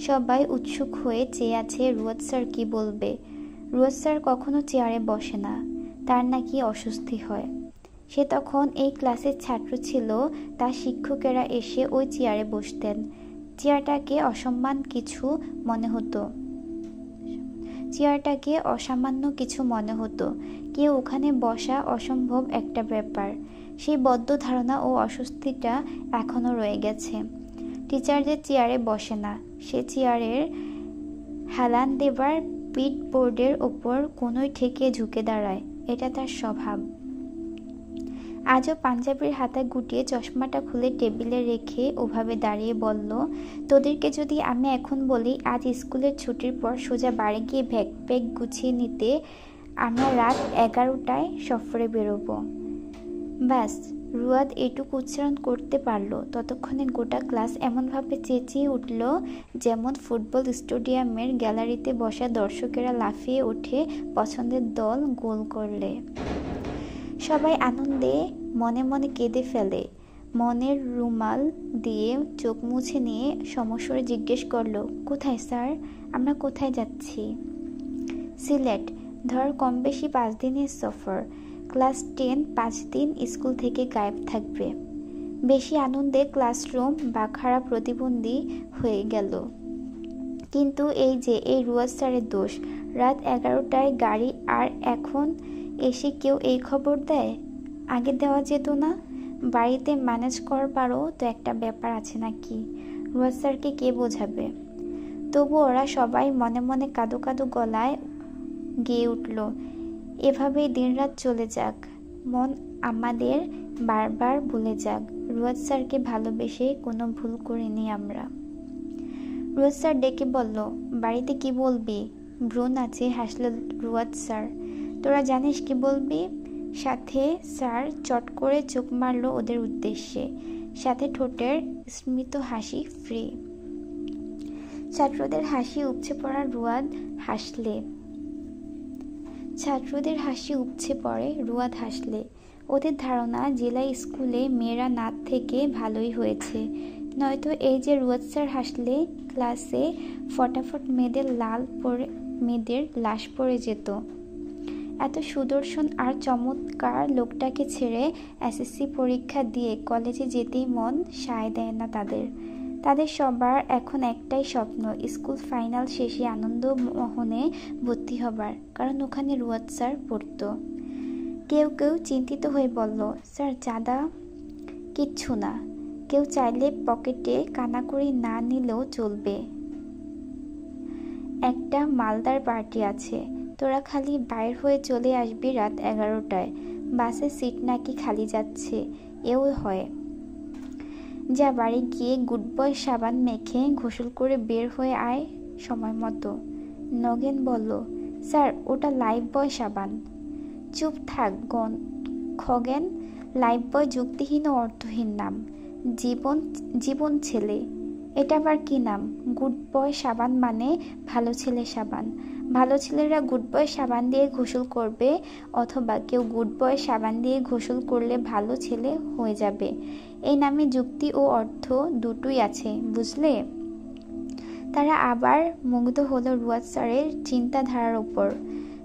সবাই উৎসুক হয়ে চেয়ে আছে রুয়াদ স্যার কি বলবে। রুয়াদ স্যার কখনো চেয়ারে বসে না, তার নাকি অস্বস্তি হয়। সে তখন এই ক্লাসের ছাত্র ছিল, তার শিক্ষকেরা এসে ওই চেয়ারে বসতেন। চেয়ারটাকে অসামান্য কিছু মনে হতো। কেউ ওখানে বসা অসম্ভব একটা ব্যাপার। সেই বদ্ধ ধারণা ও অস্বস্তিটা এখনো রয়ে গেছে। টিচারদের চেয়ারে বসে না, সে চেয়ারের হেলান দেবার পিট বোর্ডের ওপর কোনোই ঠেকে ঝুঁকে দাঁড়ায়। এটা তার স্বভাব। আজও পাঞ্জাবির হাতা গুটিয়ে চশমাটা খুলে টেবিলে রেখে ওভাবে দাঁড়িয়ে বলল, তোদেরকে যদি আমি এখন বলি আজ স্কুলের ছুটির পর সোজা বাড়ি গিয়ে ব্যাগ গুছিয়ে নিতে, আমরা রাত 11টায় সফরে বেরোবো। ব্যাস, রুয়াদ এটুকু উচ্চারণ করতে পারল। ততক্ষণে গোটা ক্লাস এমনভাবে চেঁচিয়ে উঠল, যেমন ফুটবল স্টেডিয়ামের গ্যালারিতে বসা দর্শকেরা লাফিয়ে ওঠে পছন্দের দল গোল করলে। সবাই আনন্দে মনে মনে কেঁদে ফেলে। মনের রুমাল দিয়ে চোখ মুছে নিয়ে সমস্বরে জিজ্ঞেস করল, কোথায় স্যার? আমরা কোথায় যাচ্ছি? সিলেট। ধর কম বেশি 5 দিনের সফর। ক্লাস 10 5 দিন স্কুল থেকে গায়েব থাকবে। বেশি আনন্দে ক্লাসরুম বাখারা প্রতিবন্ধী হয়ে গেল। কিন্তু এই রুয়াদ স্যারের দোষ। রাত 11টায় গাড়ি, আর এখন এসে কেউ এই খবর দেয়? আগে দেওয়া যেত না? বাড়িতে ম্যানেজ করবারও তো একটা ব্যাপার আছে নাকি? রুয়াদ স্যারকে কে বোঝাবে? তবু ওরা সবাই মনে মনে কাঁদো কাঁদো গলায় গেয়ে উঠল, এভাবেই দিনরাত চলে যাক, মন আমাদের বারবার ভুলে যাক, রুয়াদ স্যারকে ভালোবেসে কোনো ভুল করিনি আমরা। রুয়াদ স্যার ডেকে বলল, বাড়িতে কি বলবি? ভ্রূণ আছে, হাসল রুয়াদ স্যার। তোরা জানিস কি বলবি? সাথে স্যার চট করে চোখ মারল ওদের উদ্দেশ্যে, সাথে ঠোঁটের স্মিত হাসি ফ্রি। ছাত্রদের হাসি উপচে পড়ে রুয়াদ হাসলে। ওদের ধারণা জেলা স্কুলে মেয়েরা নাচ থেকে ভালোই হয়েছে, নয়তো এই যে রুয়াদ স্যার হাসলে ক্লাসে ফটাফট মেয়েদের লাশ পড়ে যেত। এত সুদর্শন আর চমৎকার লোকটাকে ছেড়ে এসএসসি পরীক্ষা দিয়ে কলেজে যেতেই মন সায় দেয় না তাদের সবার এখন একটাই স্বপ্ন, স্কুল ফাইনাল শেষে আনন্দমোহনে ভর্তি হবার, কারণ ওখানে রুয়াদ স্যার পড়তো। কেউ কেউ চিন্তিত হয়ে বলল, স্যার চাঁদা? কিচ্ছু না, কেউ চাইলে পকেটে কানাকড়ি না নিলেও চলবে। একটা মালদার পার্টি আছে, তোরা খালি বাইর হয়ে চলে আসবি রাত 11টায়। বাসে সিট নাকি খালি যাচ্ছে, এও হয়। যা বাড়ি গিয়ে গুড বয় সাবান মেখে গোসল করে বের হয়ে আয় সময় মতো। নগেন বলল, স্যার ওটা লাইফ বয় সাবান। চুপ থাক খগেন, লাইফ বয় যুক্তিহীন ও অর্থহীন নাম। জীবন ছেলে, এটা আবার কি নাম? গুড বয় সাবান মানে ভালো ছেলে সাবান। ভালো ছেলেরা গুড বয় সাবান দিয়ে গোসল করবে, অথবা কেউ গুড বয় সাবান দিয়ে গোসল করলে ভালো ছেলে হয়ে যাবে। এই নামে যুক্তি ও অর্থ দুটোই আছে, বুঝলে? তারা আবার মুগ্ধ হলো রুয়াদ স্যারের চিন্তাধারার উপর।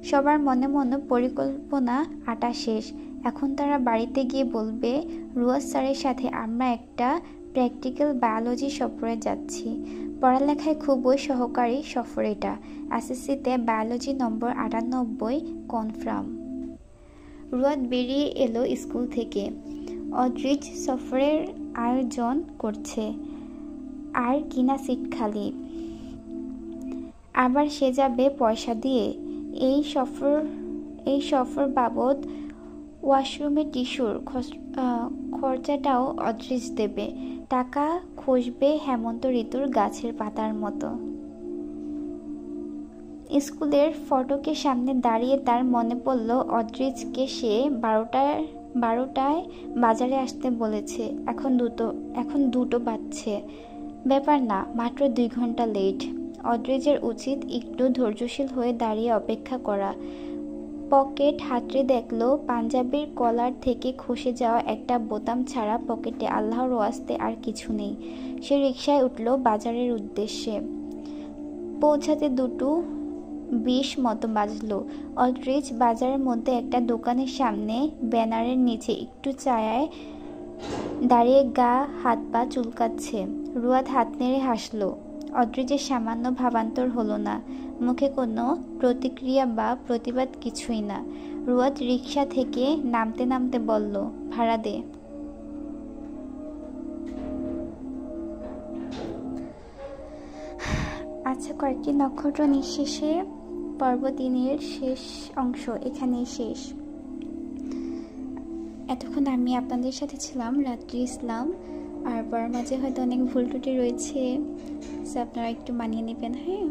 সবার মনে মনে পরিকল্পনা আটা শেষ। এখন তারা বাড়িতে গিয়ে বলবে, রুয়াদ স্যারের সাথে আমরা একটা প্র্যাকটিক্যাল বায়োলজি সফরে যাচ্ছি। পড়ালেখায় খুবই সহকারী সফর এটা। এসএসসিতে বায়োলজি নম্বর 98 কনফার্ম। রুয়াদ বেরিয়ে এলো স্কুল থেকে। অদ্রিজ সফরের আয়োজন করছে, আর কিনা সিট খালি। আবার সে যাবে পয়সা দিয়ে। এই সফর বাবদ ওয়াশরুমে টিস্যুর খরচাটাও অদ্রিজ দেবে। টাকা খসবে হেমন্ত ঋতুর গাছের পাতার মতো। স্কুলের ফটকের সামনে দাঁড়িয়ে তার মনে পড়ল অদ্রিজকে সে 12টায় বাজারে আসতে বলেছে। এখন দুটো বাজছে। ব্যাপার না, মাত্র 2 ঘন্টা লেট। অদ্রিজের উচিত একটু ধৈর্যশীল হয়ে দাঁড়িয়ে অপেক্ষা করা। পকেট হাতড়ে দেখল পাঞ্জাবির কলার থেকে খসে যাওয়া একটা বোতাম ছাড়া পকেটে আল্লাহর ওয়াস্তে আর কিছু নেই। সে রিকশায় উঠল বাজারের উদ্দেশ্যে। পৌঁছাতে 2:20 মতো বাজলো। অদ্রিজ বাজারের মধ্যে একটা দোকানের সামনে ব্যানারের নিচে একটু ছায়ায় দাঁড়িয়ে গা হাত পা চুলকাচ্ছে। রুয়াদ হাত নেড়ে হাসল। অদ্রিজের সামান্য ভাবান্তর হলো না, মুখে কোনো প্রতিক্রিয়া বা প্রতিবাদ কিছুই না। রুয়াদ রিকশা থেকে নামতে নামতে বলল, ভাড়া দে। আচ্ছা, কয়েকটি নক্ষত্র নিঃশেষে পর্ব 3-এর শেষ অংশ এখানেই শেষ। এতক্ষণ আমি আপনাদের সাথে ছিলাম রাত্রি ইসলাম। আর পর মাঝে হয়তো অনেক ভুল ত্রুটি রয়েছে, আপনারা একটু মানিয়ে নেবেন। হ্যাঁ।